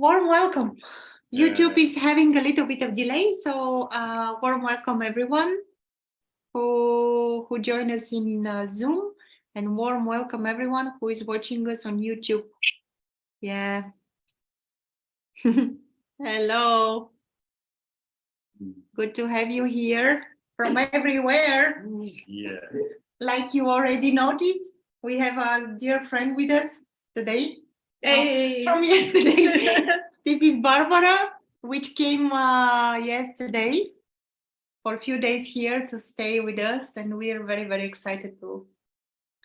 Warm welcome. YouTube is having a little bit of delay, so warm welcome everyone who joined us in Zoom, and warm welcome everyone who is watching us on YouTube. Yeah. Hello. Good to have you here from everywhere. Yeah. Like you already noticed, we have our dear friend with us today. Hey. From yesterday. This is Barbara, which came yesterday for a few days here to stay with us, and we are very, very excited to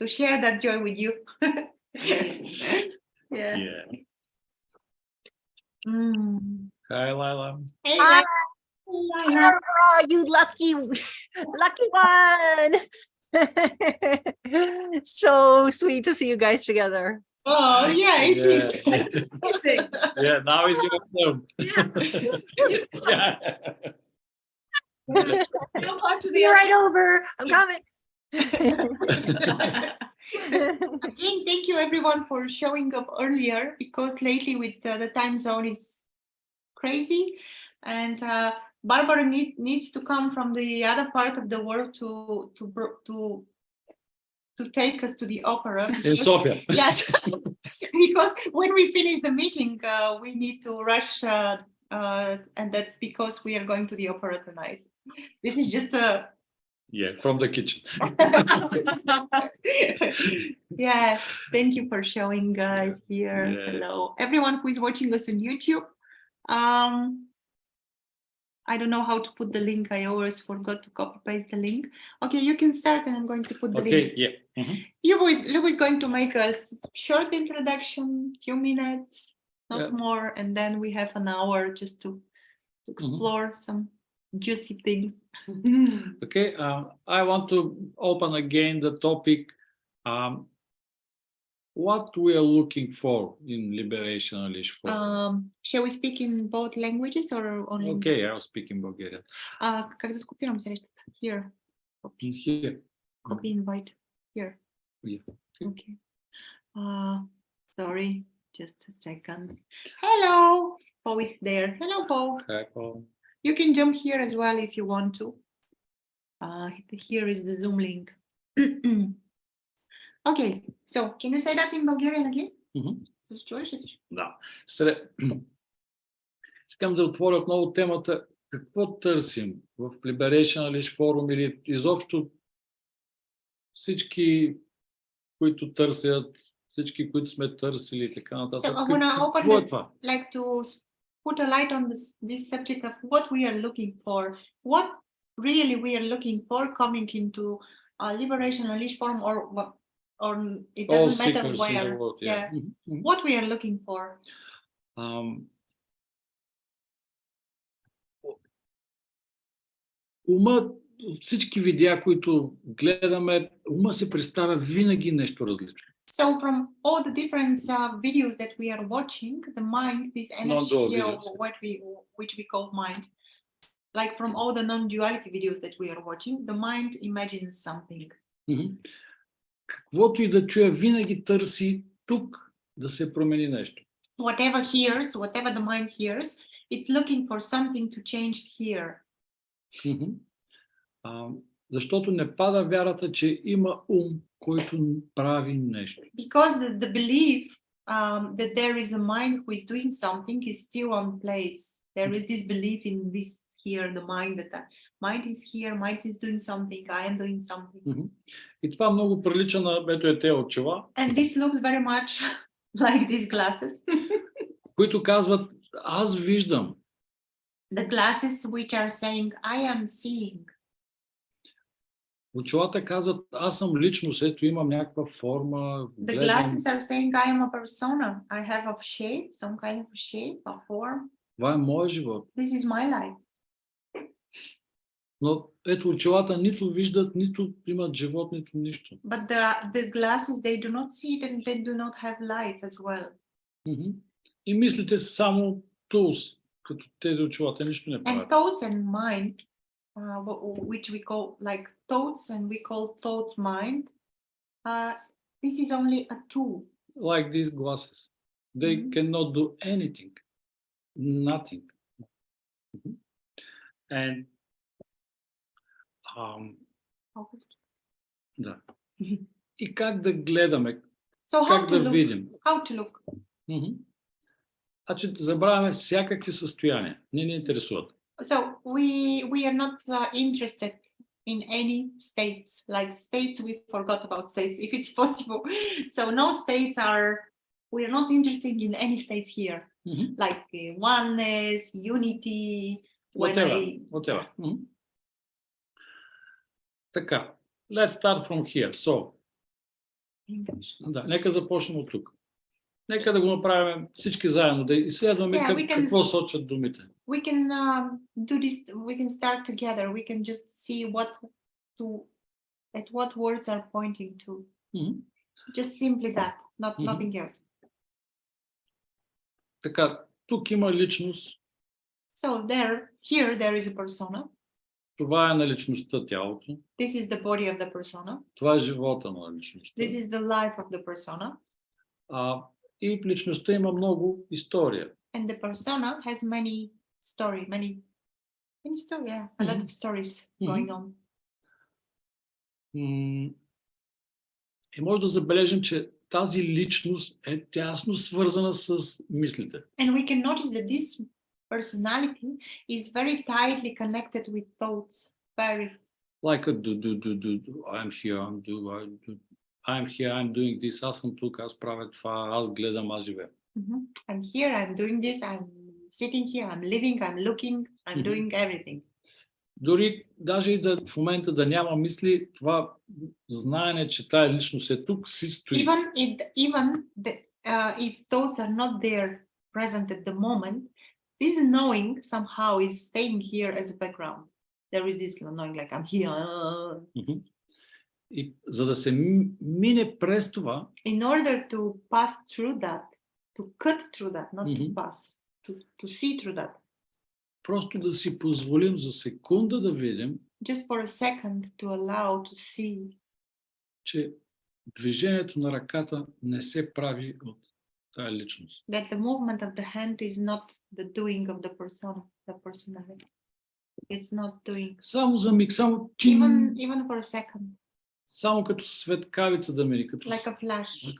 share that joy with you. Yeah. Hi, Lila. Hey, Hi, Lila. Barbara, you lucky one. So sweet to see you guys together. Oh, yeah, it is. Yeah, now is your turn. Yeah. Be right over. I'm coming. Again, thank you everyone for showing up earlier, because lately with the time zone is crazy, and Barbara needs to come from the other part of the world to take us to the opera. In Sofia. Yes, because when we finish the meeting, we need to rush, and that because we are going to the opera tonight. This is just a From the kitchen. Yeah, thank you for showing, guys, here. Yeah. Hello, everyone who is watching us on YouTube. I don't know how to put the link. I always forgot to copy paste the link. Okay, you can start, and I'm going to put the link. Okay, yeah. Lubo is going to make us short introduction, few minutes, not more, and then we have an hour just to explore some juicy things. Okay, I want to open again the topic. What we are looking for in liberation English forum. Shall we speak in both languages or only? Okay, I'll speak in Bulgarian. Как да скопирам срещата? Here. In here. Copy invite. Here. Yeah. Okay. Sorry, just a second. Hello. Paul is there. Hello, Paul. Hi, Paul. You can jump here as well if you want to. Here is the Zoom link. Okay, so can you say that in Bulgarian again? Да. Искам да отворя отново темата. Какво търсим в Liberation English Forum или изобщо всички, които търсят, всички, които сме търсили и така нататък. Какво е това? Like to put a light on this subject of what we are looking for. What really we are looking for coming into Liberation English Forum, or it doesn't matter where. What we are looking for. Ума, всички видеа, които гледаме, ума се представя винаги нещо различно. So from all the different videos that we are watching, the mind, this energy here, which we call mind, like from all the non-duality videos that we are watching, the mind imagines something. Каквото и да чуя, винаги търси тук да се промени нещо. Whatever the mind hears, it's looking for something to change here. Защото не пада вярата, че има ум, който прави нещо. Because the belief that there is a mind who is doing something is still on place. There is this belief in this here, the mind, that the mind is here, mind is doing something, I am doing something. И това много прилича на тези очила. And this looks very much like these glasses. които казват, аз виждам. The glasses which are saying, I am seeing. Очилата казват, аз съм личност, ето имам някаква форма. The glasses are saying, I am a persona. I have a shape, some kind of shape, a form. Това е моят живот. This is my life. Но ето очилата нито виждат, нито имат живот, нито нищо. But the glasses, they do not see it and they do not have life as well. И мислите само tools, като тези очилата, нищо не правят. And thoughts and mind, which we call like thoughts, and we call thoughts mind, this is only a tool. Like these glasses. They cannot do anything. nothing. And да. И как да гледаме, So how как to да look? видим. How to look? Значи забравяме всякакви състояния. Не ни интересуват. So we are not interested in any states. Like states, we forgot about states, if it's possible. So no states are. We are not interested in any states here. Like oneness, unity. Whatever. Така, let's start from here. So, да, нека започнем от тук. Нека да го направим всички заедно, да изследваме какво сочат думите. We can do this. We can start together. We can just see at what words are pointing to. Just simply that, nothing else. Така, тук има личност. So here there is a persona. Това е на личността тялото. This is the body of the persona. Това е живота на личността. This is the life of the persona. И личността има много история. And the persona has many story, a lot of stories going on. И може да забележим, че тази личност е тясно свързана с мислите. And we can notice that this personality is very tightly connected with thoughts. Very. Like a I'm here, I'm here, I'm doing this, аз съм тук, аз правя това, аз гледам, аз живея. I'm here, I'm doing this, I'm sitting here, I'm living, I'm looking, I'm doing everything. Дори даже и в момента да няма мисли, това знаене, че тая личност е тук, си стои. Even if those are not there present at the moment, this knowing somehow is staying here as a background. There is this knowing like I'm here. И за да се мине през това, in order to pass through that, to cut through that, not to pass, to see through that. Просто да си позволим за секунда да видим, just for a second to allow to see, че движението на ръката не се прави от тая личност. That the movement of the hand is not the doing of the persona, the personality. It's not doing. Само за миг, само even for a second. Само като светкавица да мине, като like a flash.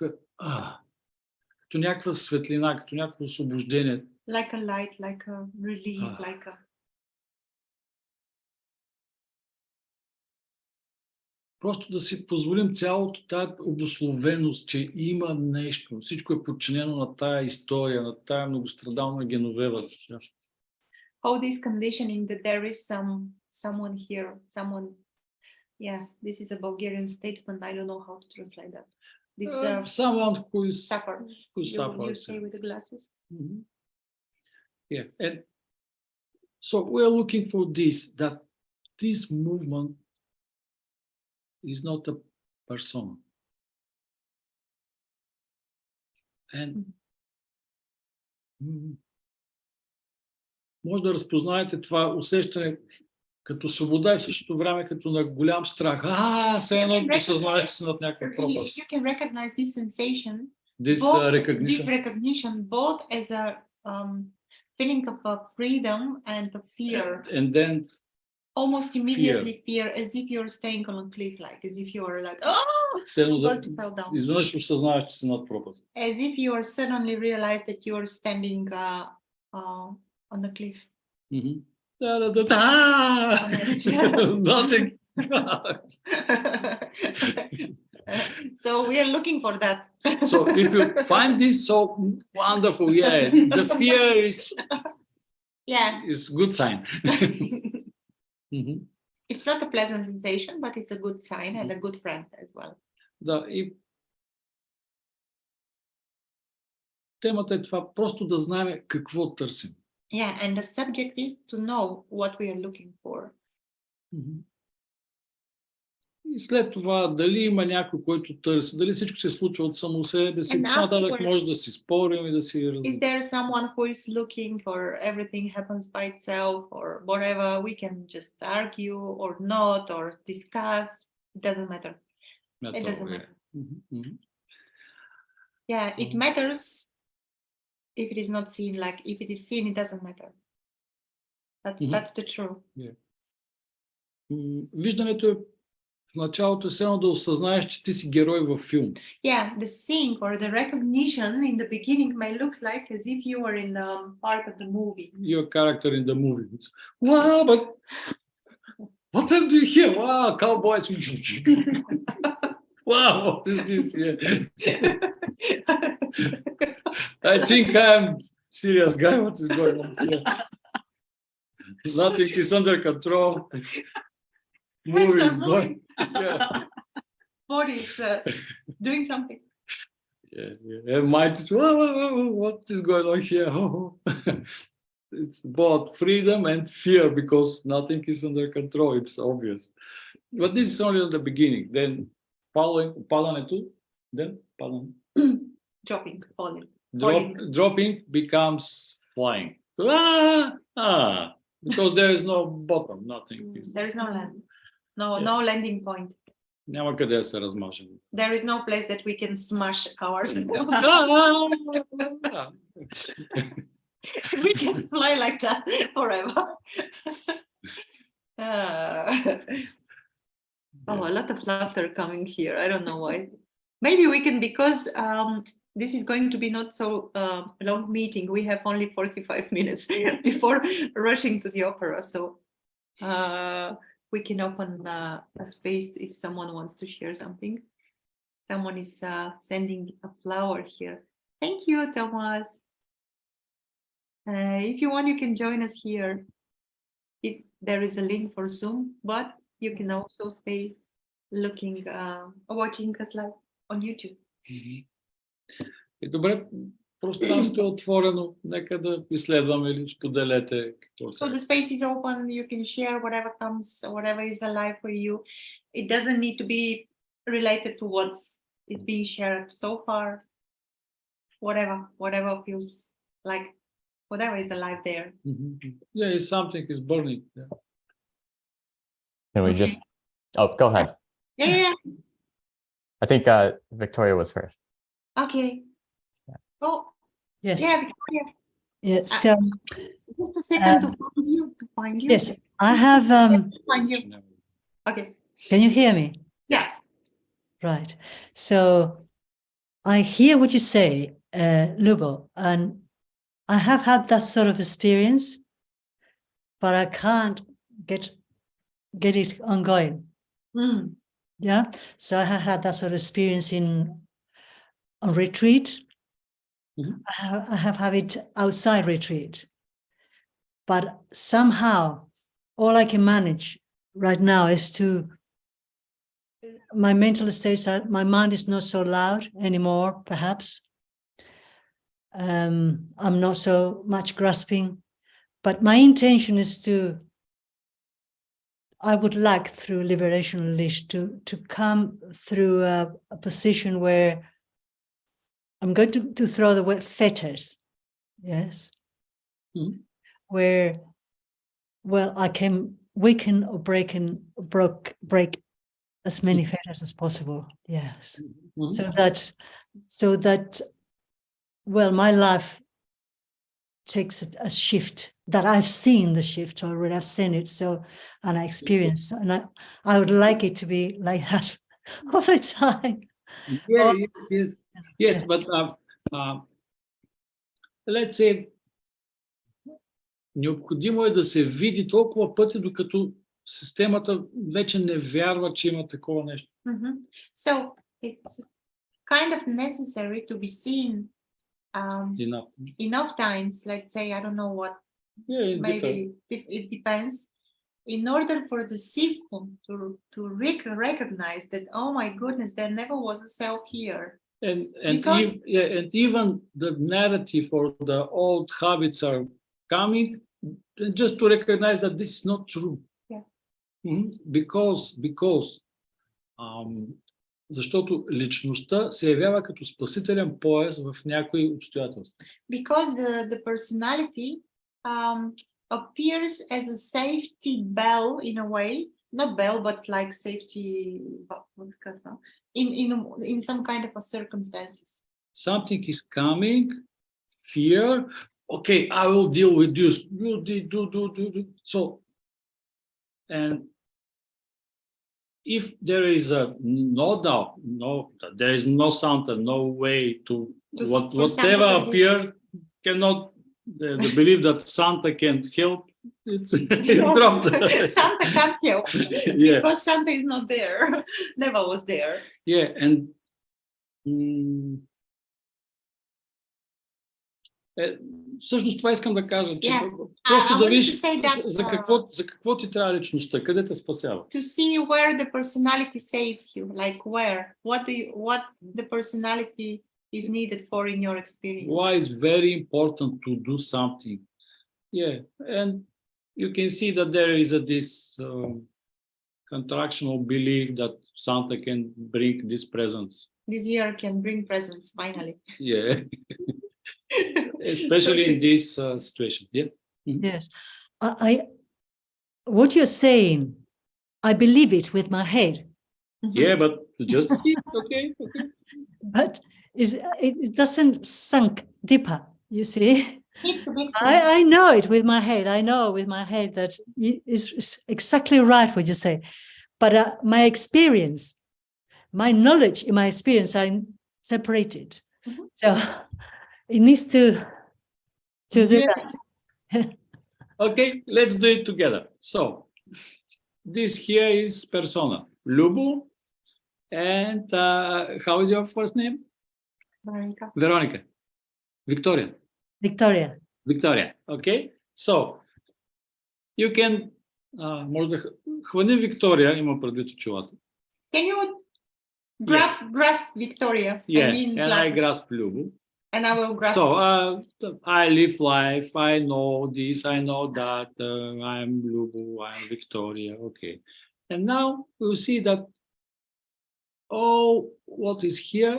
Като някаква светлина, като някакво освобождение. Like a light, like a relief, like a. Просто да си позволим цялото тая обусловеност, че има нещо. Всичко е подчинено на тая история, на тая многострадална Геновева. All this conditioning that there is someone here, someone. Yeah, this is a Bulgarian statement. I don't know how to translate that. This someone who suffers. You say with the glasses. Yeah, and so we're looking for that this movement is not a persona. And може да разпознаете това усещане като свобода и в същото време като на голям страх. Все едно да съзнаеш, че си над някаква пропаст. You can recognize this sensation, this recognition, both as a feeling of freedom and of fear. And then almost immediately fear, as if you're staying on a cliff, like as if you are like, I'm going to fall down. Изведнъж осъзнаеш, че си над пропаст. As if you are suddenly realize that you are standing on a cliff. Nothing. So we are looking for that. So if you find this so wonderful, the fear is good sign. It's not a pleasant sensation, but it's a good sign and a good friend as well. Да, и темата е това, просто да знаем какво търсим. Yeah, and the subject is to know what we are looking for. И след това, дали има някой, който търси, дали всичко се случва от само себе си, нататък може да си спорим и да си Is there someone who is looking for everything happens by itself or whatever? We can just argue or not or discuss. It doesn't matter. It doesn't matter. Yeah, it matters. if it is not seen. Like if it is seen, it doesn't matter. That's the truth. Yeah. Виждането е в началото все едно да осъзнаеш, че ти си герой във филм. Yeah, the seeing or the recognition in the beginning may look like as if you were in part of the movie. Your character in the movie. Wow, but what am I doing here? Wow, cowboys. Wow, what is this? Yeah. I think I'm serious guy. What is going on here? Nothing is under control. Movie is going. Yeah. Body is doing something. Yeah. And mind is, what is going on here? It's both freedom and fear because nothing is under control. It's obvious. But this is only at the beginning. Then падането, then Dropping, falling. dropping becomes flying. Because there is no bottom, nothing. There is no land. No landing point. Няма къде да се размажем. There is no place that we can smash ourselves. We can fly like that forever. A lot of laughter coming here. I don't know why. Maybe we can, because this is going to be not so long meeting. We have only 45 minutes before rushing to the opera. So we can open a space if someone wants to share something. Someone is sending a flower here. Thank you, Thomas. If you want, you can join us here. If there is a link for Zoom, but you can also stay looking, watching us live on YouTube. И добре, пространството е отворено. Нека да изследваме или споделете какво So the space is open. You can share whatever comes, whatever is alive for you. It doesn't need to be related to what's is being shared so far. Whatever feels like, whatever is alive there. Yeah, if something is burning. Yeah. Can we just, oh, go ahead. Yeah. I think Victoria was first. Okay. Oh, Yes. yeah, Victoria. Yeah. So Just a second to find you. yes, I have. Find you. Okay. Can you hear me? Yes. Right. So I hear what you say, Lubo, and I have had that sort of experience, but I can't get it ongoing. Yeah. So I have had that sort of experience on retreat. I have had it outside retreat, but somehow all I can manage right now is to, my mental states are, my mind is not so loud anymore, perhaps. I'm not so much grasping, but my intention is I would like through Liberation Unleashed to come through a position where I'm going to throw the word fetters, yes, where, well, I can weaken or break as many fetters as possible, yes, so that, well, my life takes a shift that I've seen the shift already. I've seen it, so, and I experience, and I would like it to be like that all the time. Yes, but let's say, необходимо е да се види толкова пъти, докато системата вече не вярва, че има такова нещо. So it's kind of necessary to be seen enough times, let's say, I don't know what, maybe it depends, in order for the system to recognize that, oh my goodness, there never was a self here. And even the narrative or the old habits are coming, just to recognize that this is not true. Yeah. Because защото личността се явява като спасителен пояс в някои обстоятелства. Because the personality appears as a safety bell in a way, not bell, but like safety, in some kind of a circumstances. Something is coming, fear. Okay, I will deal with this. Do. So, and if there is a no doubt, there is no Santa, no way to For Santa to whatever exist. appear cannot the belief that Santa can't help. It's No, drop the- Santa can't help Yeah. because Santa is not there. Never was there. Yeah, and м, всъщност това искам да кажа, че Yeah. просто I да wanted видиш to say that, за какво ти трябва личността, къде те спасява. to see where the personality saves you, like where, what the personality is needed for in your experience. Why it's very important to do something. Yeah, and you can see that there is this contractional belief that Santa can bring these presents. This year can bring presents finally. Yeah, especially So in this situation. Yeah. Yes. What you're saying, I believe it with my head, Yeah, but just okay. but it doesn't sink deeper, you see. Needs to be explained. I know it with my head. I know with my head that it's exactly right what you say. But my experience, my knowledge and my experience are separated. Mhm. So it needs to do Yeah. that. Okay, let's do it together. So this here is persona, Lubo, and how is your first name? Veronica. Veronica. Victoria. Victoria. Okay. So you can може да хвани Виктория, има предвид очилата. Can you grasp Victoria? Yeah, I mean and I glasses. grasp Lubo. And I will grasp. So I live life, I know this, I know that, I'm Lubo, I'm Victoria, okay. And now we'll see that all what is here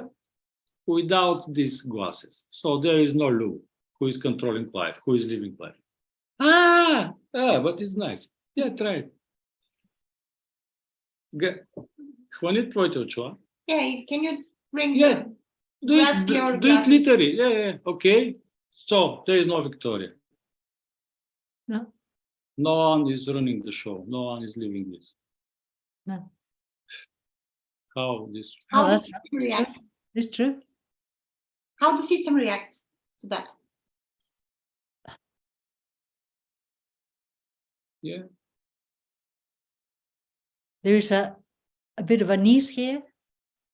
without these glasses. So there is no Lubo who is controlling life, who is living life. But it's nice. Yeah, try it. Хвани твоите очила. Yeah, can you bring Yeah. grasp your Do it glasses? literally. Yeah. Okay. So there is no Victoria. No. No one is running the show. No one is living this. No. How this? How Oh, the that's system reacts? It's true. How the system reacts to that? Yeah. There is a bit of a knees here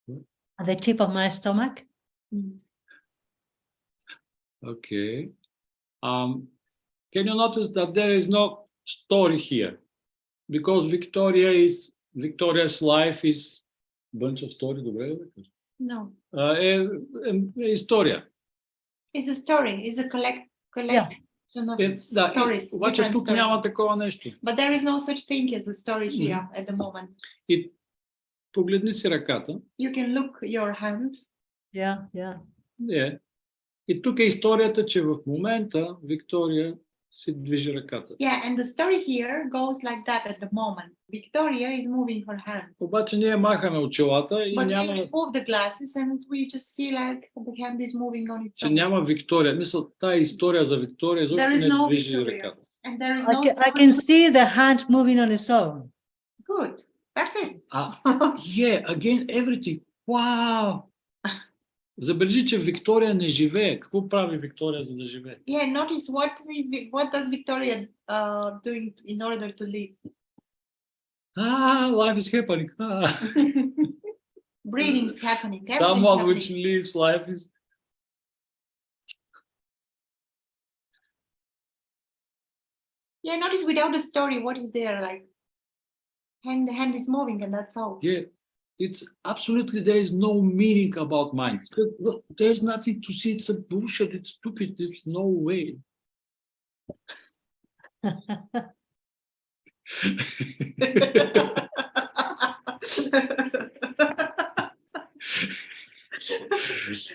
Hmm. at the tip of my stomach. Okay. Can you notice that there is no story here? Because Victoria's life is bunch of story. Добре ли? No, История. it's a story. It's a collection of stories. Обаче Different тук stories. няма такова нещо. But there is no such thing as a story here at the moment. И погледни си ръката. You can look your hand. Yeah. Yeah. И тук е историята, че в момента Виктория се движи ръката. Yeah, and the story here goes like that at the moment. Victoria is moving her hand. Обаче ние махаме очилата и But we няма, remove the glasses and we just see like the hand is moving on its че own. няма Виктория. Мисля, тая история за Виктория изобщо There is не no движи Victoria. ръката. And there is I no can see the hand moving on its own. Good. That's it. Yeah, again, everything. Wow! Забележи, че Виктория не живее. Какво прави Виктория, за да живее? Yeah, notice what does Victoria doing in order to live? Life is happening. Breathing is happening. Everything's Someone happening. which lives life is... Yeah, notice without the story, what is there? Like, the hand is moving and that's all. Yeah, it's absolutely, there is no meaning about mind. There's nothing to see. It's a bullshit. It's stupid. There's no way.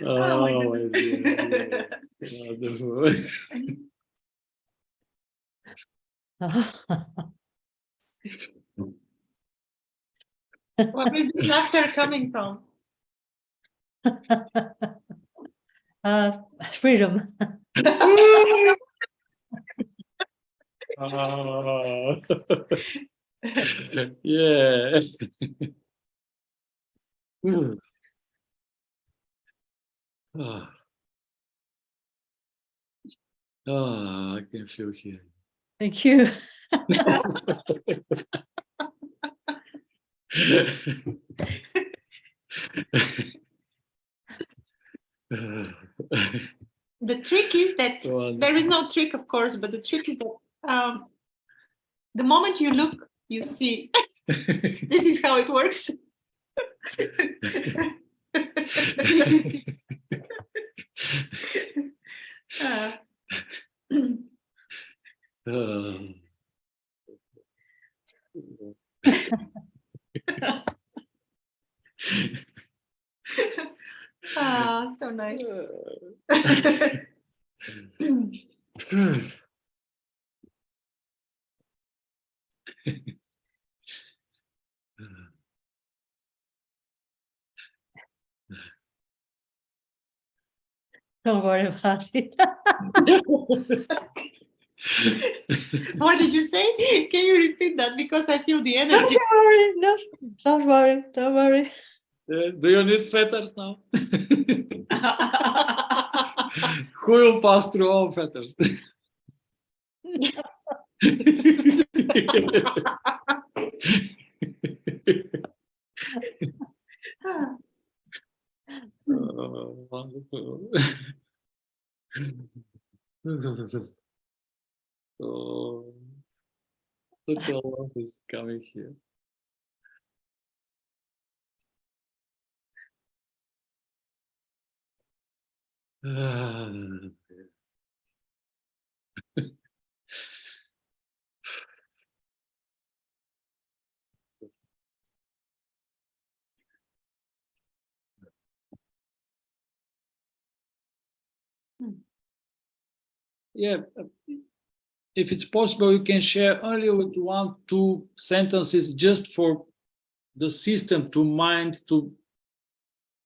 Oh my my goodness. dear. Wonderful. Where is this laughter coming from? Freedom. Ah. Yeah. Ah. Ah, I can feel here. Thank you. The trick is that Wonderful. there is no trick, of course, but the trick is that the moment you look, you see. This is how it works. Uh, so nice. Don't worry about it. What did you say? Can you repeat that? Because I feel the energy. Don't worry. No, don't worry. Don't worry. Do you need fetters now? Who will pass through all fetters? Oh, wonderful. Oh, such a love is coming here. Ah. Yeah, if it's possible, you can share only with 1-2 sentences just for the system to mind to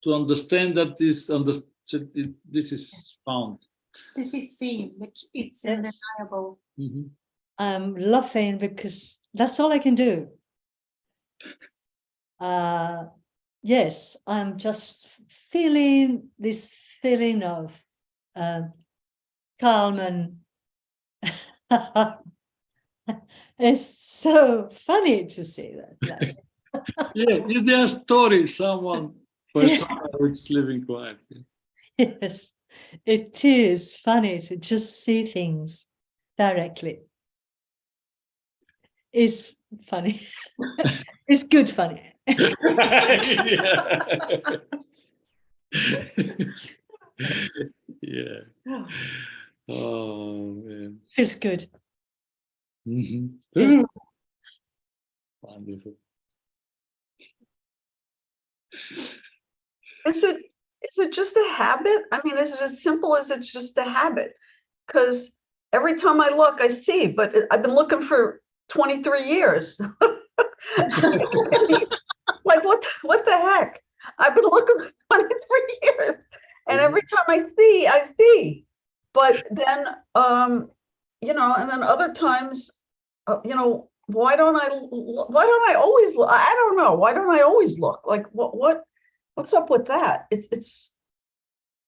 understand that this is found. This is seen. It's Yes. undeniable. Mhm. I'm laughing because that's all I can do. Yes, I'm just feeling this feeling of calm and it's so funny to see that. Like, Yeah, is there a story, someone person which is living quiet? yes, it is funny to just see things directly. It's funny. It's good funny. Yeah. Oh man. Feels good. Mhm. Yes. Wonderful. Is it just a habit? I mean, is it as simple as it's just a habit? Because every time I look, I see, but I've been looking for 23 years. Like, what the heck? I've been looking for 23 years. And every time I see. But then, and then other times, why don't I always look? I don't know. Why don't I always look? Like, what's up with that? It's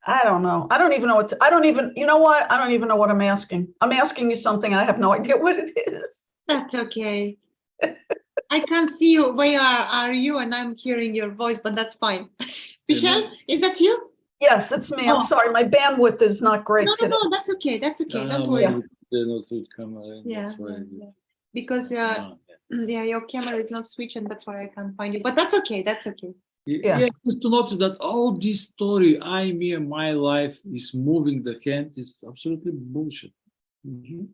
I don't know. I don't even know what I don't even, you know what? I don't even know what I'm asking. I'm asking you something. I have no idea what it is. That's okay. I can't see you. Where are you? And I'm hearing your voice, but that's fine. Michelle, is that you? Yes, it's me. I'm sorry. My bandwidth is not great No, today. that's okay. That's okay. Don't Ah, worry. maybe they're not switch camera. Yeah, That's why. yeah. Because Ah, yeah, your camera is not switched, and that's why I can't find you. But that's okay. That's okay. Yeah, just to notice that all this story, I, me, and my life is moving the hand is absolutely bullshit. Mhm.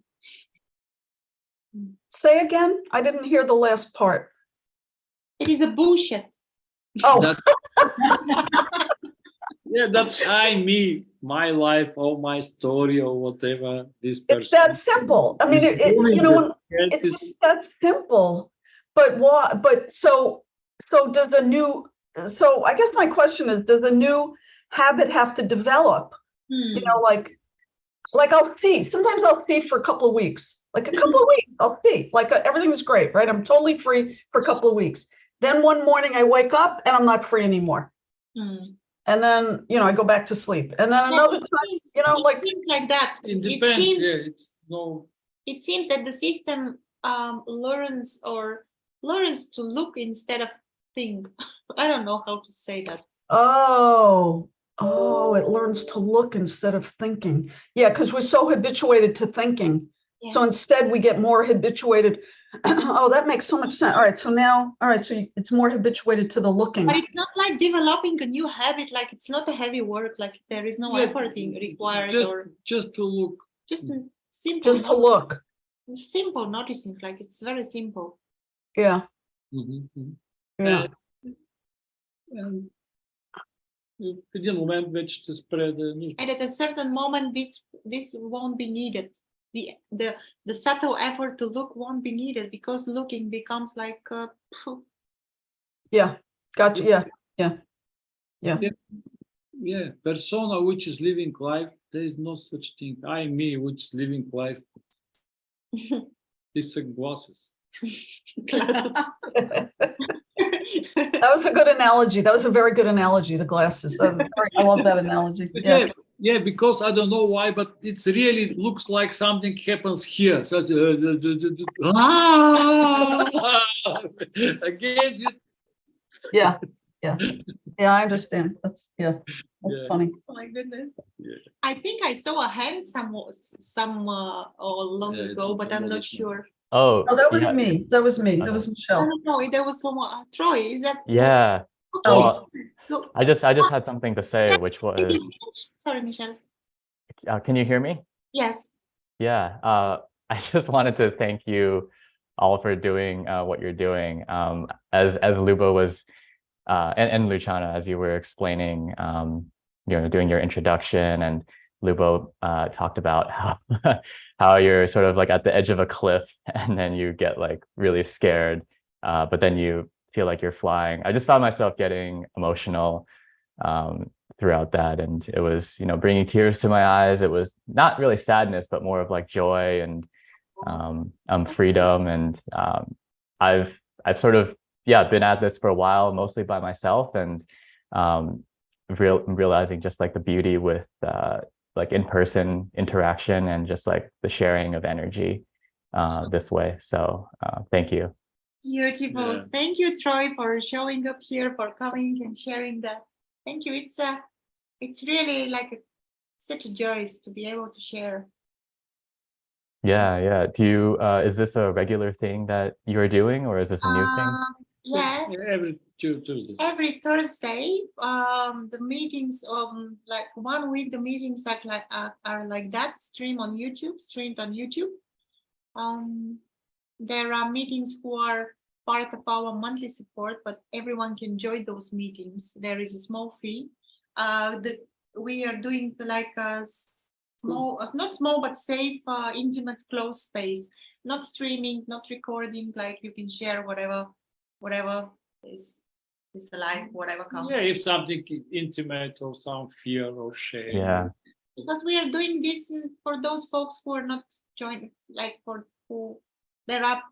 Say again? I didn't hear the last part. It is a bullshit. Oh, Yeah, that's I, me, my life, all my story, or whatever this it's person. that simple. I mean, is moving the hand it's is- just that simple. But why? But so does so I guess my question is, does a new habit have to develop? You know, like, like I'll see, sometimes I'll see for a couple of weeks, like a couple of weeks, I'll see, like everything is great, right? I'm totally free for a couple of weeks. Then one morning I wake up and I'm not free anymore. Mm. And then, I go back to sleep. And then another time, It seems like that. It depends. seems, Yeah, it's no. it seems that the system learns to look instead of think. I don't know how to say that. oh, it learns to look instead of thinking. Yeah, because we're so habituated to thinking. Yes. So instead we get more habituated. Oh, that makes so much sense. All right, so it's more habituated to the looking. But it's not like developing a new habit, like it's not a heavy work, like there is no Yeah, effort required, just to look. just simple. Just to look. Simple noticing, like it's very simple. Yeah. Yeah. And в един момент вече ще спре да е нужно. And at a certain moment, this won't be needed. The subtle effort to look won't be needed because looking becomes like Yeah. Gotcha. Yeah. Yeah, persona which is living life, there is no such thing. I, me, which is living life. These are glasses. That was a good analogy. That was a very good analogy, the glasses. I love that analogy. Yeah, because I don't know why, but it's really looks like something happens here. So, again. Yeah, I understand. That's funny. Oh my goodness. Yeah. I think I saw a hand long ago, but I'm not sure. Oh, Oh, that was yeah. me. That was me. That Okay. was I Michelle. don't know. There was someone. Troy, is that? Yeah. Okay. Well, Go. I just had something to say, which was, Sorry, Michelle. can you hear me? Yes. Yeah. I just wanted to thank you all for doing what you're doing. As Lubo was, and Luchana, as you were explaining, doing your introduction, and Lubo talked about how you're sort of like at the edge of a cliff, and then you get like really scared, but then you feel like you're flying. I just found myself getting emotional throughout that, and it was bringing tears to my eyes. It was not really sadness, but more of like joy and freedom. And I've sort of been at this for a while, mostly by myself, and realizing just like the beauty with like in-person interaction and just like the sharing of energy this way. So thank you. Beautiful. Yeah. Thank you, Troy, for showing up here, for coming and sharing that. Thank you. It's really like such a joy to be able to share. Yeah. Do you is this a regular thing that you are doing, or is this a new thing? Yeah. Every Tuesday. Every Thursday, the meetings, like 1 week, the meetings are like that, streamed on YouTube. There are meetings who are part of our monthly support, but everyone can join those meetings. There is a small fee. We are doing like a small, not small, but safe, intimate, closed space. Not streaming, not recording. Like you can share whatever is like whatever comes. Yeah, if something intimate or some fear or shame. Yeah. Because we are doing this for those folks who are not joining, like there are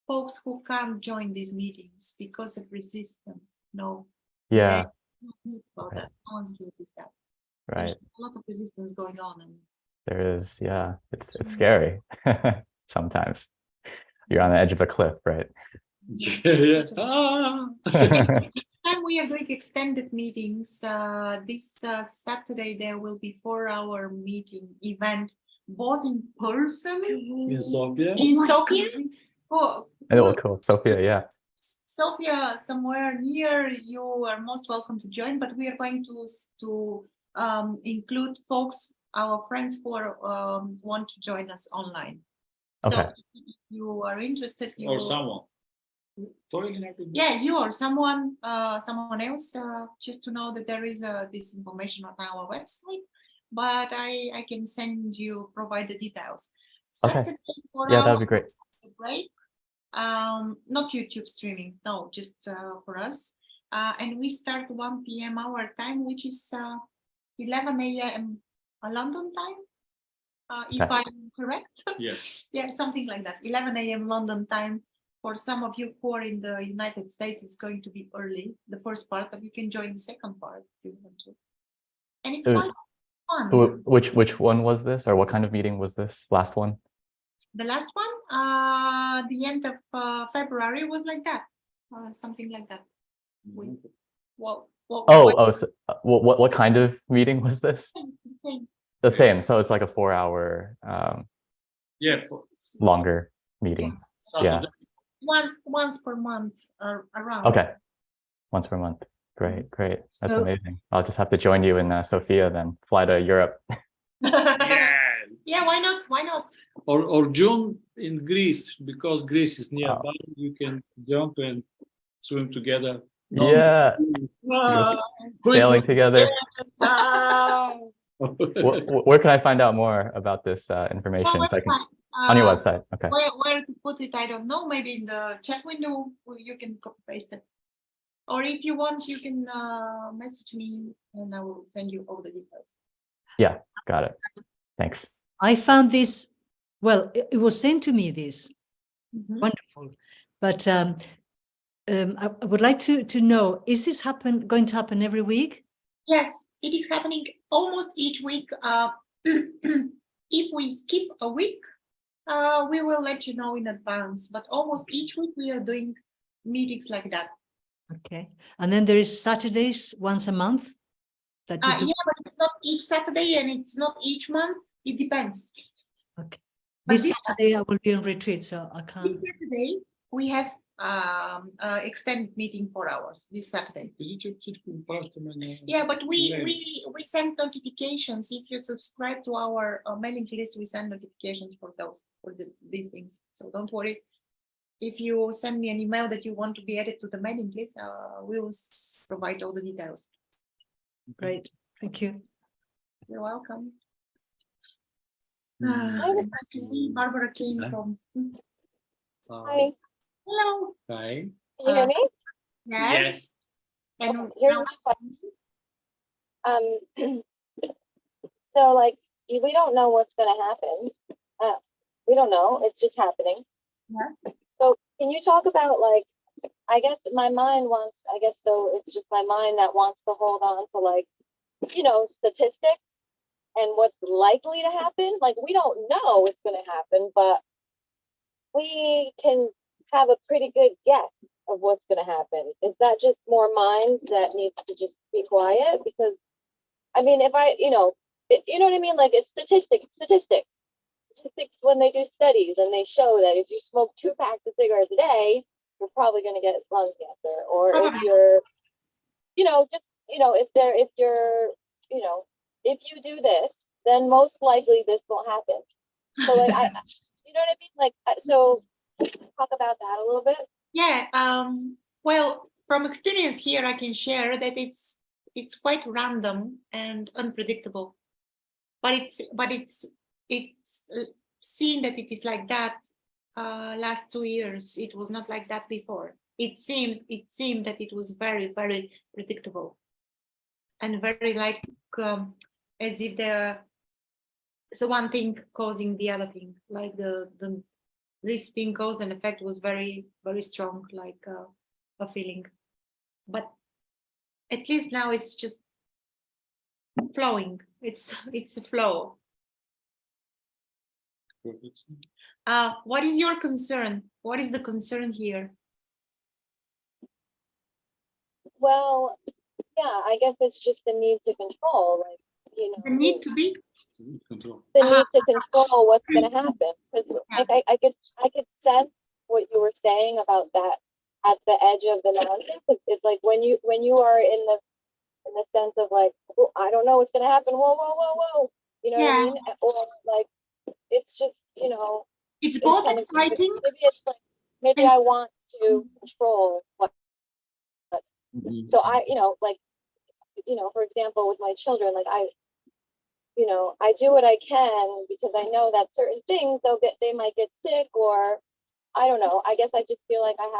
folks who can't join these meetings because of resistance. No. Yeah. About that. No one's guilty of that. Right. There's a lot of resistance going on. And There is. Yeah. It's scary sometimes. You're on the edge of a cliff, right? Yeah. time we are doing extended meetings. This Saturday there will be 4-hour meeting event, both in person In Sofia. in Sofia. Oh, cool. Sophia, yeah. Sofia, somewhere near, you are most welcome to join. But we are going to include folks, our friends who are, want to join us online. Okay. So if you are interested, Or someone. Yeah, you or someone else, just to know that there is this information on our website, but I can provide the details. Okay. Saturday, 4 Yeah, that would be great. Break. Not YouTube streaming, no, just for us. And we start 1 p.m. our time, which is 11 a.m. London time. if Okay. I'm correct. Yes. Yeah, something like that. 11 a.m. London time. For some of you who are in the United States, it's going to be early, the first part, but you can join the second part if you want to. And it's Uh, quite fun. Which one was this, or what kind of meeting was this last one? The last one, the end of February was like that, something like that. Well, So, what kind of meeting was this? same. The same. So it's like a 4-hour Yeah. longer meeting. Saturday. Once per month around. Okay. Once per month. Great, great. That's So- amazing. I'll just have to join you in Sofia then. Fly to Europe. Yeah. Yeah, why not? Why not? Or June in Greece, because Greece is nearby. Wow. You can jump and swim together. Yeah. Uh, Sailing together. uh, Where can I find out more about this information? So I can, website, on your website. Okay. Where to put it, I don't know. Maybe in the chat window you can copy paste it. Or if you want, you can message me and I will send you all the details. Yeah, got it. Thanks. I found this, well, it was sent to me, this. Mhm. Wonderful. But I would like to know, is this going to happen every week? Yes, it is happening almost each week. If we skip a week, we will let you know in advance. But almost each week we are doing meetings like that. Okay. And then there is Saturdays once a month that you do. Yeah, but it's not each Saturday and it's not each month. It depends. Okay. But This this Saturday I will be on retreat, so I This can't. Saturday we have extended meeting 4 hours. This Saturday. Yeah, but we send notifications. If you subscribe to our mailing list, we send notifications for these things. So don't worry. If you send me an email that you want to be added to the mailing list, we will provide all the details. Great. Thank you. You're welcome. Mm. Nice to see Barbara came from. Hi, Hello. Hi. can you hear me? Yes. And Okay, here's now- my question. So like we don't know what's gonna happen. We don't know, it's just happening. Yeah. So can you talk about like, I guess my mind wants, I guess so it's just my mind that wants to hold on to like, you know, statistics and what's likely to happen. Like we don't know what's gonna happen, but we can have a pretty good guess of what's going to happen. Is that just more mind that needs to just be quiet? Because I mean, if I, you know what I mean? Like it's statistics when they do studies and they show that if you smoke 2 packs of cigarettes a day, you're probably going to get lung cancer. Or if you're, if you do this, then most likely this will happen. So like, you know what I mean? Like, so talk about that a little bit. Yeah. Well, from experience here, I can share that it's quite random and unpredictable. But it's seen that it is like that. Last 2 years, it was not like that before. It seemed that it was very, very predictable, and very like as if so one thing causing the other thing, like this thing cause and effect was very, very strong, like a feeling. But at least now it's just flowing. It's a flow. What is your concern? What is the concern here? Well, yeah, I guess it's just the need to control, like, you know, The need to be. Control. the need to control what's going to happen. Because I could sense what you were saying about that at the edge of the mountain. It's like when you are in the sense of like, oh, I don't know what's going to happen. Whoa. You know what I mean? Or like, it's just, you know, It's both kind of- exciting. maybe it's like, maybe I want to control what. So I, you know, like, you know, for example, with my children, like I do what I can because I know that certain things they might get sick, or I don't know. I guess I just feel like I'm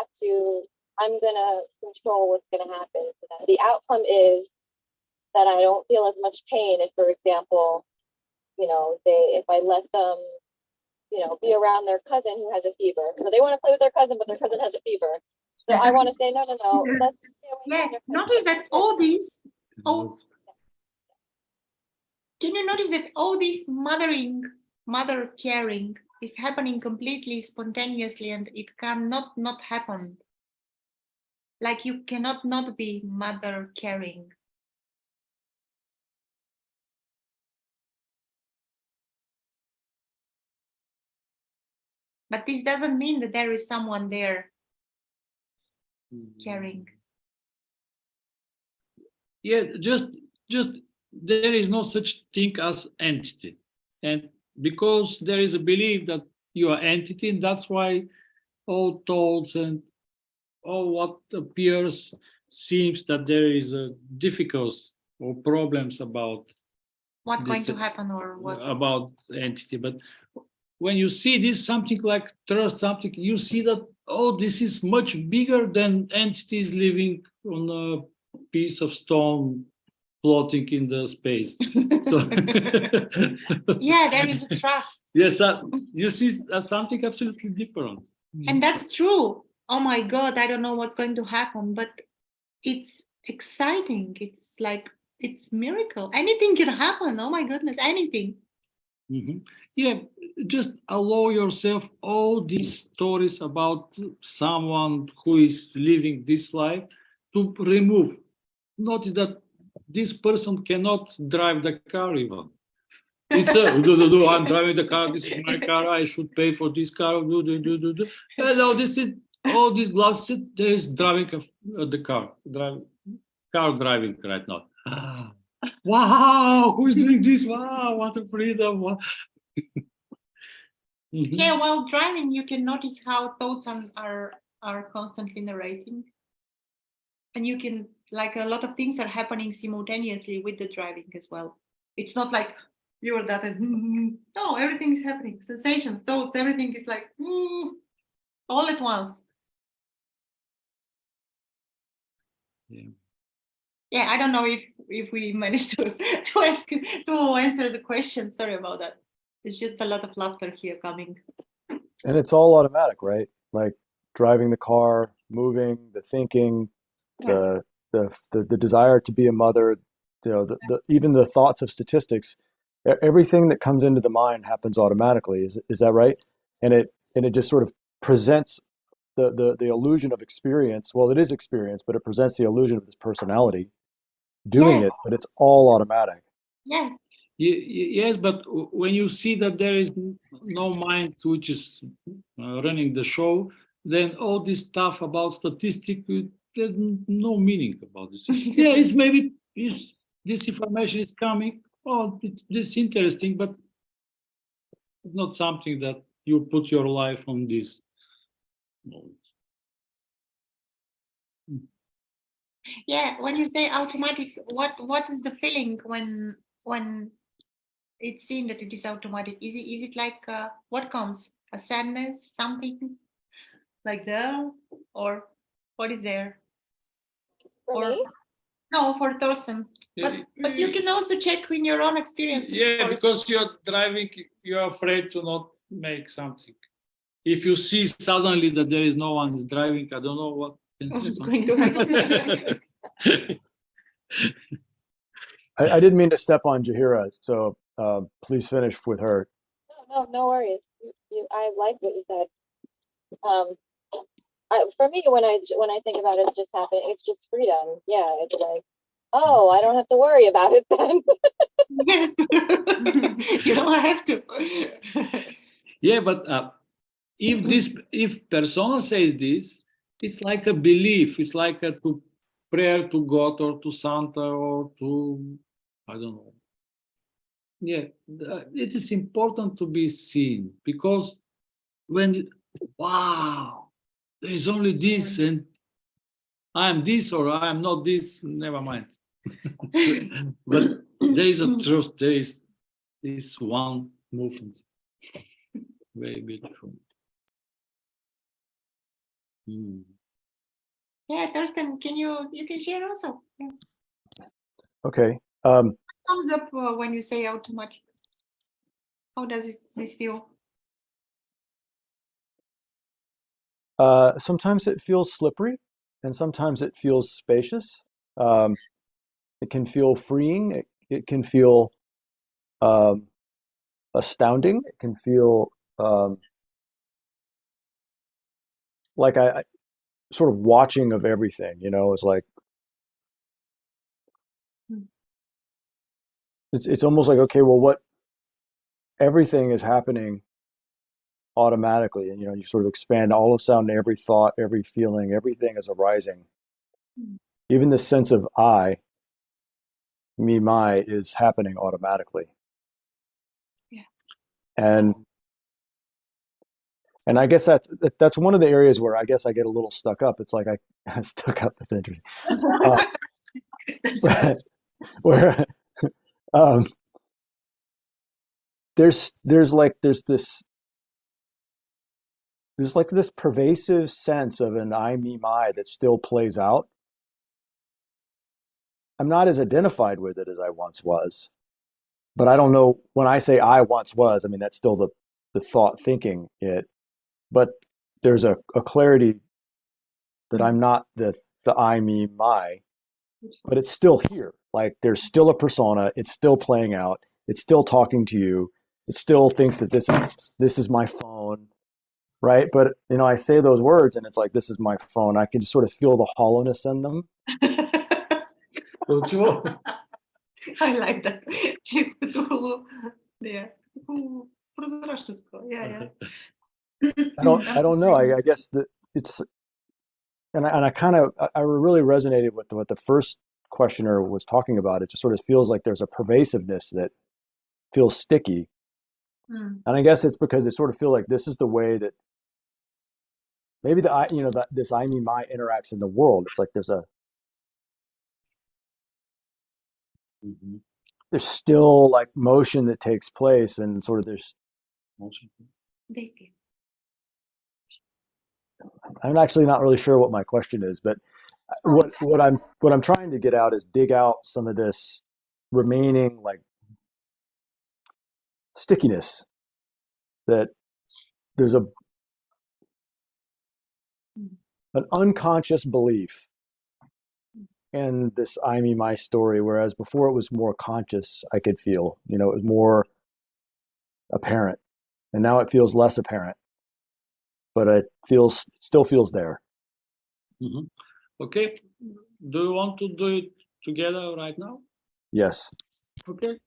gonna control what's gonna happen to them. The outcome is that I don't feel as much pain if, for example, you know, if I let them, you know, be around their cousin who has a fever. So they want to play with their cousin, but their cousin has a fever. So I want to say, no, Yes. let's just stay away Yeah, from your cousin. notice that all these, oh, can you notice that all this mother caring is happening completely spontaneously, and it cannot not happen. Like you cannot not be mother caring. But this doesn't mean that there is someone there caring. Yeah, just there is no such thing as entity, and because there is a belief that you are entity, and that's why all thoughts and all what appears seems that there is a difficulties or problems about What's going this, to happen or what? about entity. But when you see this something like trust something, you see that, oh, this is much bigger than entities living on a piece of stone floating in the space. So Yeah, there is a trust. yes, you see something absolutely different. And that's true. Oh my God, I don't know what's going to happen, but it's exciting. It's like, it's miracle. Anything can happen. Oh my goodness, anything. Mhm. Yeah, just allow yourself all these stories about someone who is living this life to remove. Notice that this person cannot drive the car even. It's I'm driving the car, this is my car, I should pay for this car, do. Hello, this is all these glasses, there is driving the car, driving right now. Wow, who is doing this? Wow, what a freedom. Wow. Yeah, while driving, you can notice how thoughts are constantly narrating. And you can, like, a lot of things are happening simultaneously with the driving as well. It's not like you're that and no, everything is happening. Sensations, thoughts, everything is like all at once. Yeah. Yeah, I don't know if we managed to answer the question. Sorry about that. It's just a lot of laughter here coming. And it's all automatic, right? Like driving the car, moving, the thinking, Yes. the desire to be a mother, you know, even the thoughts of statistics, everything that comes into the mind happens automatically. Is that right? And it just sort of presents the illusion of experience. Well, it is experience, but it presents the illusion of this personality doing Yes. it, but it's all automatic. Yes. Yes, but when you see that there is no mind which is running the show, then all this stuff about statistics, there's no meaning about this. Yeah, it's maybe this information is coming. Oh, this is interesting, but it's not something that you put your life on this. Yeah, when you say automatic, what is the feeling when it's seen that it is automatic? Is it like what comes? A sadness, something like that, or what is there? For Or me? no, for Thorsten. But you can also check in your own experience. Yeah, because you're driving, you're afraid to not make something. If you see suddenly that there is no one driving, I don't know what What's going to happen? I didn't mean to step on Jahira, so please finish with her. No worries. I like what you said. For me, when I think about it just happened, it's just freedom. Yeah, it's like, oh, I don't have to worry about it then. Yes. You don't have to. Yeah, but if persona says this, it's like a belief. It's like a prayer to God or to Santa or to, I don't know. Yeah, it is important to be seen, because when, wow, there is only this and I am this or I am not this, never mind. But there is a truth, there is this one movement. Very beautiful. Yeah, Thorsten, you can share also. Yeah. Okay. What comes up when you say automatic? How does this feel? Sometimes it feels slippery, and sometimes it feels spacious. It can feel freeing. It can feel astounding. It can feel like I sort of watching of everything. You know, it's like it's almost like, okay, well, what everything is happening automatically, and you know, you sort of expand all of sound, every thought, every feeling, everything is arising. Even the sense of I, me, my, is happening automatically. Yeah. And I guess that's one of the areas where I guess I get a little stuck up. It's like I stuck up. That's interesting. Where there's this pervasive sense of an I, me, my that still plays out. I'm not as identified with it as I once was, but I don't know, when I say I once was, I mean, that's still the thought thinking it, but there's a clarity that I'm not the I, me, my, but it's still here. Like there's still a persona. It's still playing out. It's still talking to you. It still thinks that this is my phone, right? But you know, I say those words and it's like, this is my phone. I can just sort of feel the hollowness in them. I like that. Yeah. Yeah. I don't know. I guess that it's, and I really resonated with what the first questioner was talking about. It just sort of feels like there's a pervasiveness that feels sticky. And I guess it's because it sort of feels like this is the way that maybe this I, me, my interacts in the world. It's like there's still like motion that takes place, and sort of there's Motion. I'm actually not really sure what my question is, but what I'm trying to get out is dig out some of this remaining like stickiness, that there's an unconscious belief in this I, me, my story, whereas before it was more conscious. I could feel, you know, it was more apparent, and now it feels less apparent, but it still feels there. Okay, do you want to do it together right now? Yes. Okay.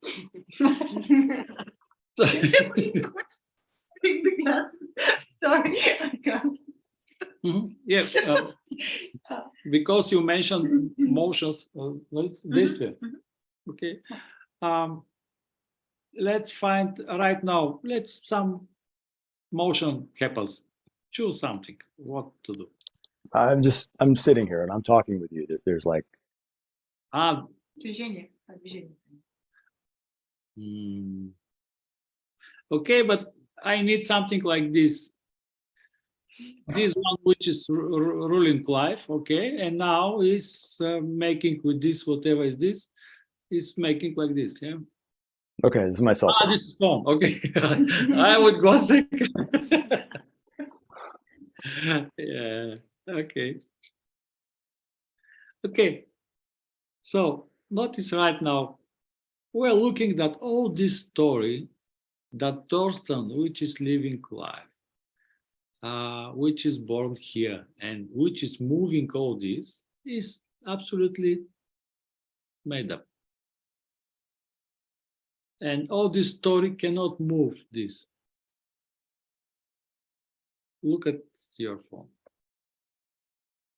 Sorry, I can't. Yes, because you mentioned motions, this way. Okay. Let's find right now. Let's some motion happens. Choose something. What to do? I'm sitting here and I'm talking with you. There's like Движение. Okay, but I need something like this. This one, which is ruling life, okay, and now is making with this, whatever is this, is making like this, yeah. Okay, this is my cell phone. This is phone. Okay, I would go second. Yeah. Okay. Okay. So notice right now we're looking at all this story that Thorsten, which is living life, which is born here and which is moving all this, is absolutely made up. And all this story cannot move this. Look at your phone.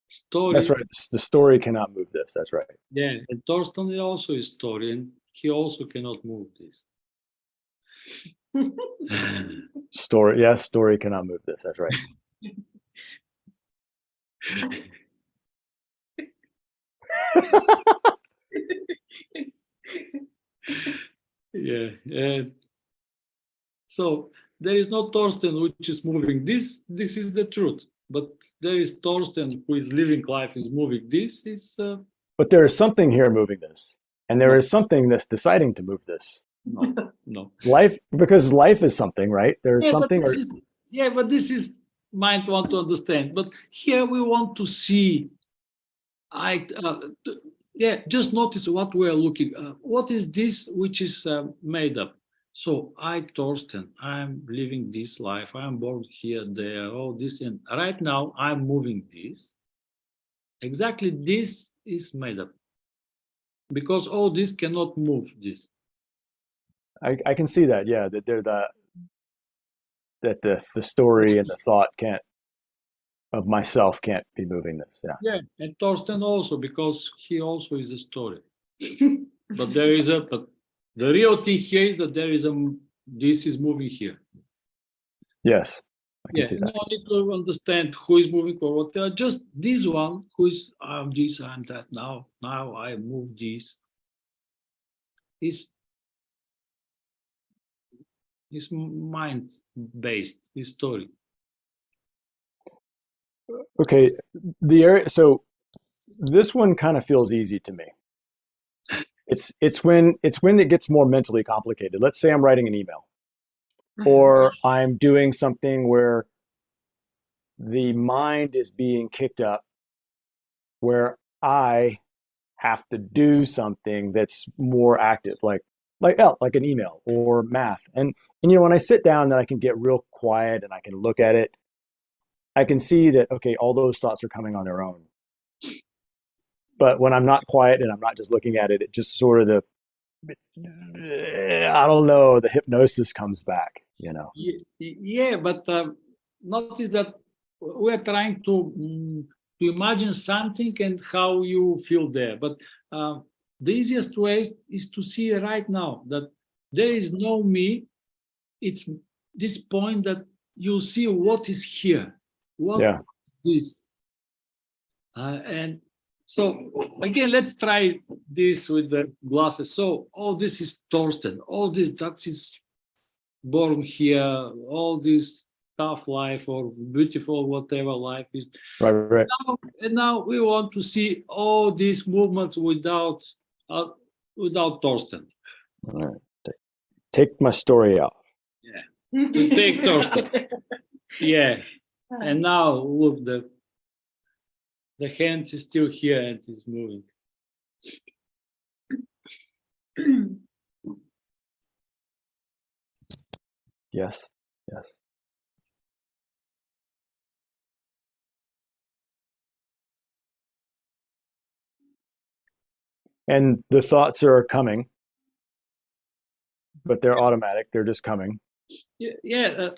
Story. That's right. The story cannot move this. That's right. Yeah, and Thorsten also is story, and he also cannot move this. Story, yes, story cannot move this. That's right. Yeah. So there is no Thorsten which is moving this. This is the truth. But there is Thorsten who is living life, is moving this. Is But there is something here moving this, and there is something that's deciding to move this. No. Life, because life is something, right? There's Yeah, something. but this is mind want to understand. But here we want to see. Just notice what we are looking. What is this which is made up? So Torsten, I'm living this life. I'm born here, there, all this, and right now I'm moving this. Exactly, this is made up because all this cannot move this. I can see that. Yeah, that the story and the thought of myself can't be moving this. Yeah. Yeah, and Torsten also because he also is a story. But the real thing here is that this is moving here. Yes, I can see that. No need to understand who is moving or what. Just this one who is this and that. Now I move this. Is mind based. Is story. Okay, the area. So this one kind of feels easy to me. It's when it gets more mentally complicated. Let's say I'm writing an email, or I'm doing something where the mind is being kicked up, where I have to do something that's more active, like an email or math. And when I sit down, then I can get real quiet and I can look at it. I can see that, okay, all those thoughts are coming on their own. But when I'm not quiet and I'm not just looking at it, it just sort of I don't know, the hypnosis comes back, Yeah, but notice that we're trying to imagine something and how you feel there. But the easiest way is to see right now that there is no me. It's this point that you see what is here. What is and so again, let's try this with the glasses. So all this is Torsten. All this that is born here. All this tough life or beautiful whatever life is. Right. Now we want to see all these movements without Torsten. All right. Take my story out. Yeah. To take Torsten. Yeah. And now look, the hand is still here and is moving. Yes. And the thoughts are coming, but they're automatic. They're just coming. Yeah.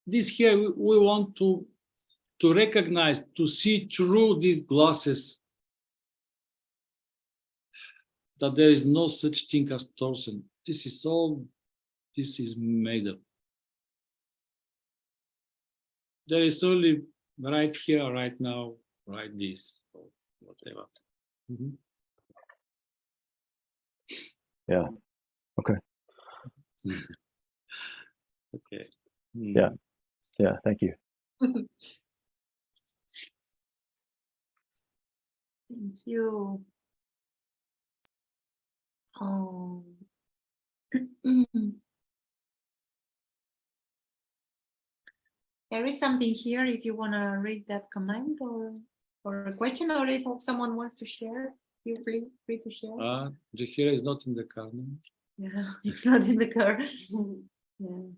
This here we want to recognize, to see through these glasses that there is no such thing as Torsten. This is made up. There is only right here, right now, right this, or whatever. Mm-hmm. Yeah. Okay. Okay. Yeah. Thank you. Thank you. Oh. There is something here if you want to read that comment or a question, or if someone wants to share, feel free to share. The here is not in the car. No? Yeah, it's not in the car. Yeah.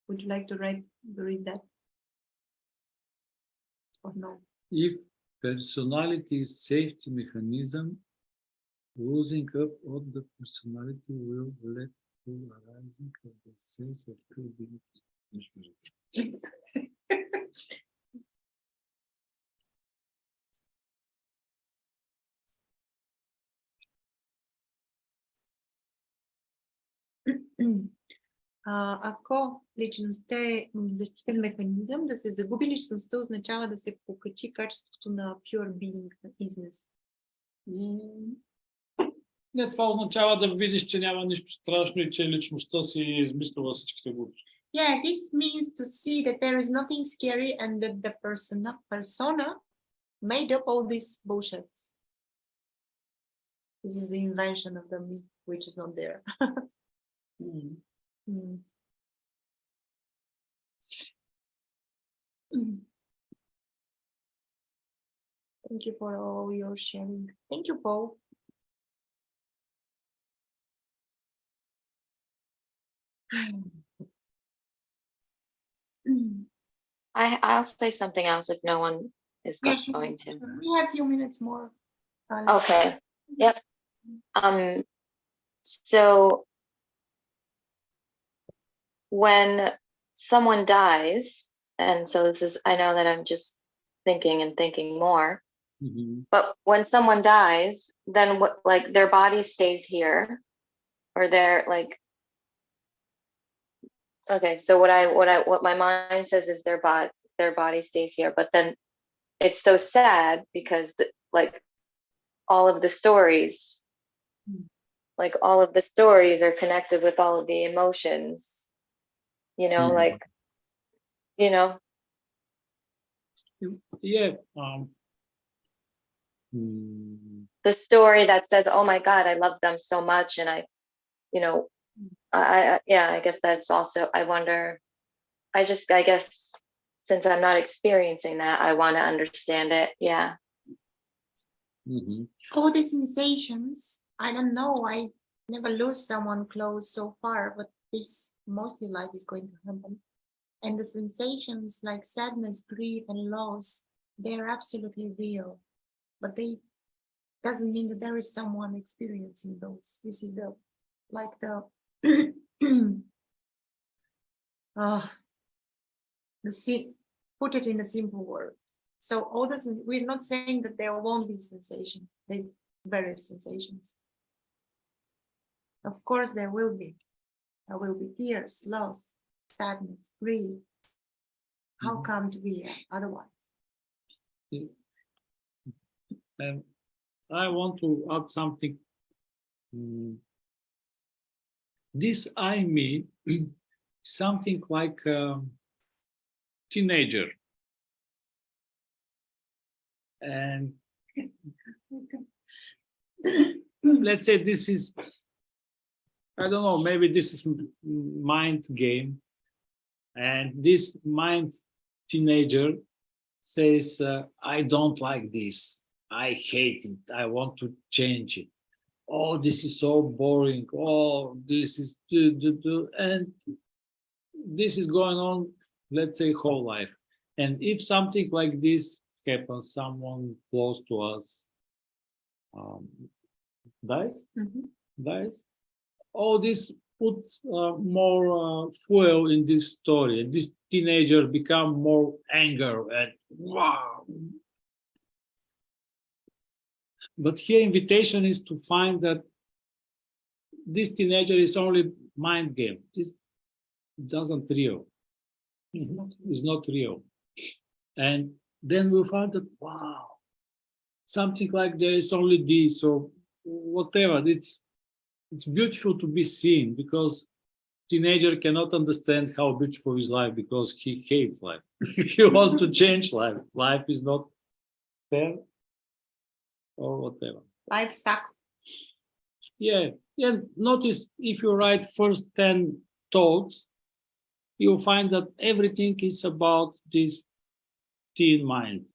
Would you like to read that? Or no? If personality is safety mechanism, losing up of the personality will lead to arising of the sense of being. Ако личността е защитен механизъм, да се загуби личността означава да се покачи качеството на pure being, на изнес. Не, това означава да видиш, че няма нищо страшно и че личността си измислила всичките глупости. Yeah, this means to see that there is nothing scary and that the persona made up all these bullshits. This is the invention of the me, which is not there. Mm. Mm. Thank you for all your sharing. Thank you, Paul. I'll say something else if no one is Yeah, going to. we have a few minutes more. Let's- Okay. Yep. So when someone dies, and so this is, I know that I'm just thinking and thinking more, Mhm. but when someone dies, then what, like their body stays here, or they're like, okay, so what my mind says is their body stays here, but then it's so sad because like all of the stories, like all of the stories are connected with all of the emotions, you know, Mhm. like, you know. Yeah. Mm, The story that says, oh my God, I love them so much. And I, you know, yeah, I guess that's also, I wonder, I guess since I'm not experiencing that, I want to understand it. Yeah. mhm. all the sensations. I don't know. I never lose someone close so far, but this mostly like is going to happen. And the sensations like sadness, grief, and loss, they're absolutely real. But they doesn't mean that there is someone experiencing those. This is the like the put it in a simple word. So all this, we're not saying that there won't be sensations. There's various sensations. Of course, there will be. There will be tears, loss, sadness, grief. How come to be otherwise? And I want to add something. This I me something like a teenager, and let's say this is, I don't know, maybe this is mind game, and this mind teenager says, I don't like this, I hate it, I want to change it. Oh, this is so boring. Oh, this is and this is going on, let's say, whole life. And if something like this happens, someone close to us dies, dies. All this puts more fuel in this story. And this teenager become more anger and wow. But here, invitation is to find that this teenager is only mind game. This doesn't real. It's not real. And then we'll find that, wow, something like there is only this or whatever. It's beautiful to be seen, because teenager cannot understand how beautiful is life because he hates life. He wants to change life. Life is not fair or whatever. Life sucks. Yeah. Notice if you write first 10 thoughts, you'll find that everything is about this teen mind.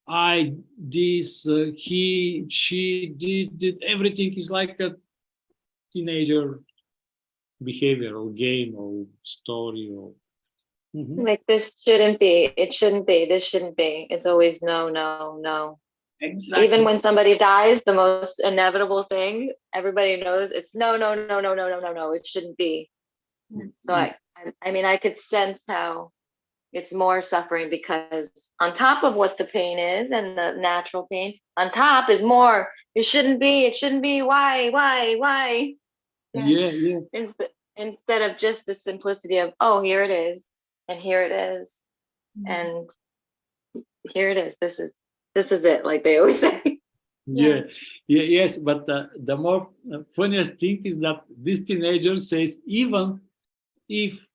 I, this, he, she, did, everything is like a teenager behavior or game or story or. Like this shouldn't be, it shouldn't be, this shouldn't be. It's always no, no, no. Exactly. Even when somebody dies, the most inevitable thing, everybody knows it's no, no, no, no, no, no, no, no, it shouldn't be. So I mean, I could sense how it's more suffering, because on top of what the pain is and the natural pain, on top is more, it shouldn't be, why? Yes. Yeah. Instead of just the simplicity of, oh, here it is, and here it is, and here it is. This is it, like they always say. Yes, but the more funniest thing is that this teenager says, even if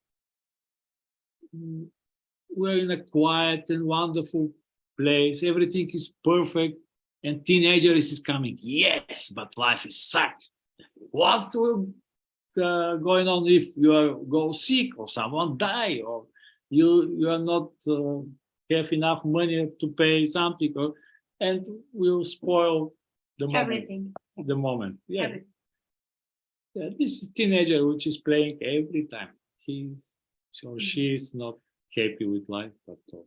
we're in a quiet and wonderful place, everything is perfect, and teenager is coming. Yes, but life is suck. What will going on if you are go sick or someone die or you are not have enough money to pay something and will spoil the moment. Everything. The moment. Yeah. Everything. Yeah, this is teenager which is playing every time. He's or she is not happy with life at all.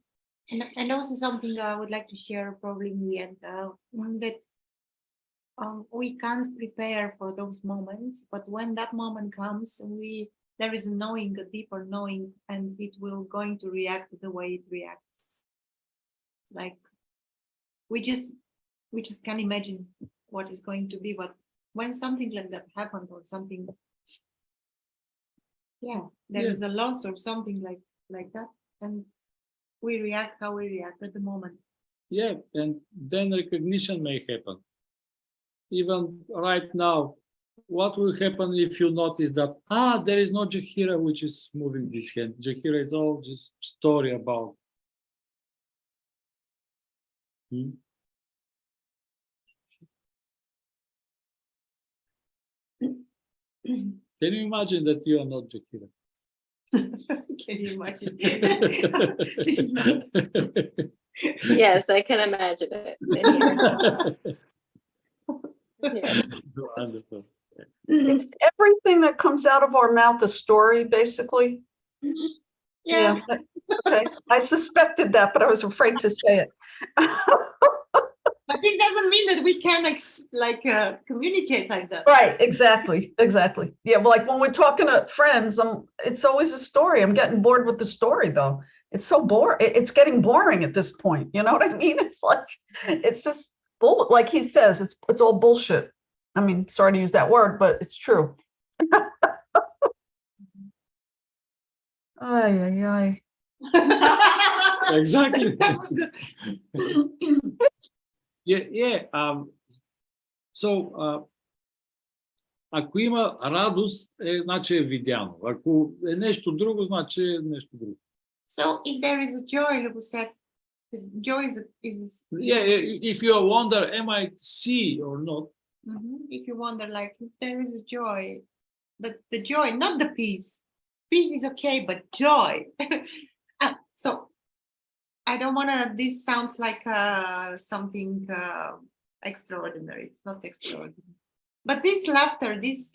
And also something I would like to share probably in the end, that we can't prepare for those moments, but when that moment comes, there is a knowing, a deeper knowing, and it will going to react the way it reacts. It's like we just can imagine what is going to be, but when something like that happened or something, there is a loss or something like that, and we react how we react at the moment. Yeah, and then recognition may happen. Even right now, what will happen if you notice that, there is no Jahira which is moving this hand. Jahira is all just story about. Can you imagine that you are not Jahira? Can you imagine? This is not... Yes, I can imagine it. Yeah. Wonderful. It's everything that comes out of our mouth a story, basically. Yeah. Okay. I suspected that, but I was afraid to say it. But this doesn't mean that we can communicate like that. Right, exactly. Yeah, well, like when we're talking to friends, it's always a story. I'm getting bored with the story though. It's so boring. It's getting boring at this point. You know what I mean? It's like, it's just bull. Like he says, it's all bullshit. I mean, sorry to use that word, but it's true. Ay. Exactly. That was good. So, ако има радост, значи е видяно. Ако е нещо друго, значи е нещо друго. So if there is a joy, Lubo said, the joy is Yeah, if you wonder, am I see or not? If you wonder, like, if there is a joy, the joy, not the peace. Peace is okay, but joy. So I don't want to, this sounds like something extraordinary. It's not extraordinary. But this laughter, this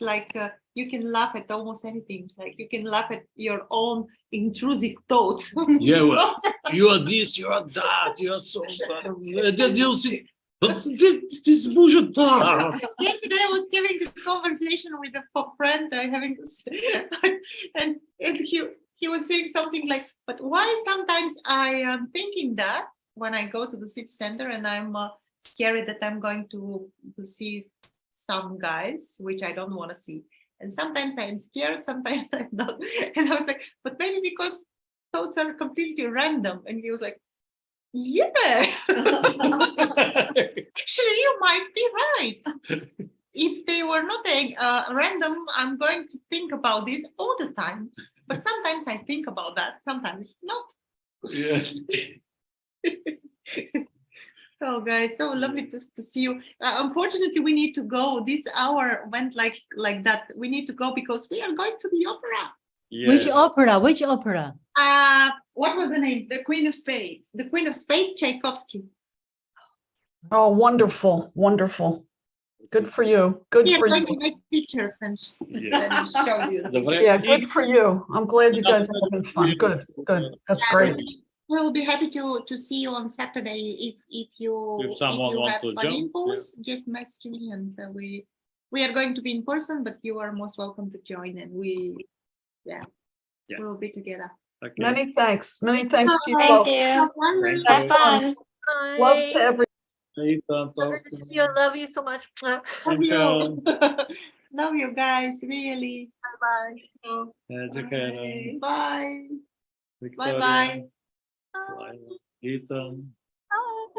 you can laugh at almost anything. Like you can laugh at your own intrusive thoughts. Yeah, well, you are this, you are that, you are so bad. You see, but this bullshit. Yesterday I was having a conversation with a friend, and he was saying something like, but why sometimes I am thinking that when I go to the city center and I'm scared that I'm going to see some guys, which I don't want to see. And sometimes I'm scared, sometimes I'm not. And I was like, but maybe because thoughts are completely random. And he was like, yeah. Actually, you might be right. If they were not random, I'm going to think about this all the time. But sometimes I think about that, sometimes not. Yeah. Oh, guys, so lovely to see you. Unfortunately, we need to go. This hour went like that. We need to go because we are going to the opera. Yeah. Which opera? Which opera? What was the name? The Queen of Spades. The Queen of Spades, Tchaikovsky. Oh, wonderful. Good for you. Good We for are going you. to make pictures and Yeah. show you. Yeah, good for you. I'm glad you guys are having fun. Good. That's great. We'll be happy to see you on Saturday if you someone wants have to an jump, impulse, just message me and we are going to be in person, but you are most welcome to join and we'll be together. Okay. Many thanks. Many thanks to you Thank both. you. Thank Have you. fun. Love to everyone. Ethan, So good to see you. Love you so much. Love Thank you. you. Love you guys, really. Bye. Jacqueline, Bye. Victoria, Bye. Ethan.